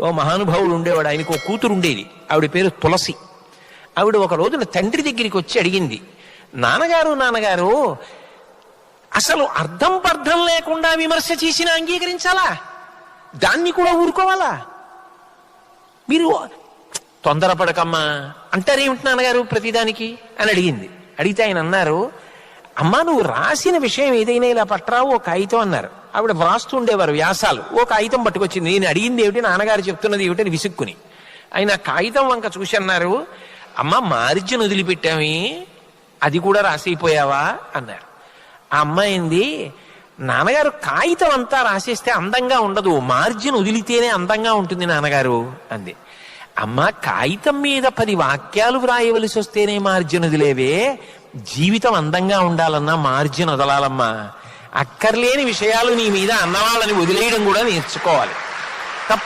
ఓ మహానుభావుడు ఉండేవాడు, ఆయనకు ఓ కూతురు ఉండేది, ఆవిడ పేరు తులసి. ఆవిడ ఒక రోజున తండ్రి దగ్గరికి వచ్చి అడిగింది, నాన్నగారు అసలు అర్థం పర్థం లేకుండా విమర్శ చేసినా అంగీకరించాలా? దాన్ని కూడా ఊరుకోవాలా? మీరు తొందరపడకమ్మా అంటారేమిటి నాన్నగారు ప్రతిదానికి అని అడిగింది. అడిగితే ఆయన అన్నారు, అమ్మా నువ్వు రాసిన విషయం ఏదైనా ఇలా పట్టరావు, ఓ కాగితం అన్నారు. ఆవిడ వ్రాస్తూ ఉండేవారు వ్యాసాలు. ఓ కాగితం పట్టుకొచ్చింది. నేను అడిగింది ఏమిటి, నాన్నగారు చెప్తున్నది ఏమిటని విసుక్కుని. ఆయన కాగితం వంక చూసి అన్నారు, అమ్మ మార్జిన్ వదిలిపెట్టామి, అది కూడా రాసిపోయావా అన్నారు. ఆ అమ్మాయింది, నాన్నగారు కాగితం అంతా రాసేస్తే అందంగా ఉండదు, మార్జిన్ వదిలితేనే అందంగా ఉంటుంది నాన్నగారు అంది. అమ్మ కాగితం మీద 10 వాక్యాలు వ్రాయవలసి వస్తేనే మార్జిన్ వదిలేవే, జీవితం అందంగా ఉండాలన్నా మార్జిన్ వదలాలమ్మా. అక్కర్లేని విషయాలు నీ మీద అన్నవాళ్ళని వదిలేయడం కూడా నేర్చుకోవాలి.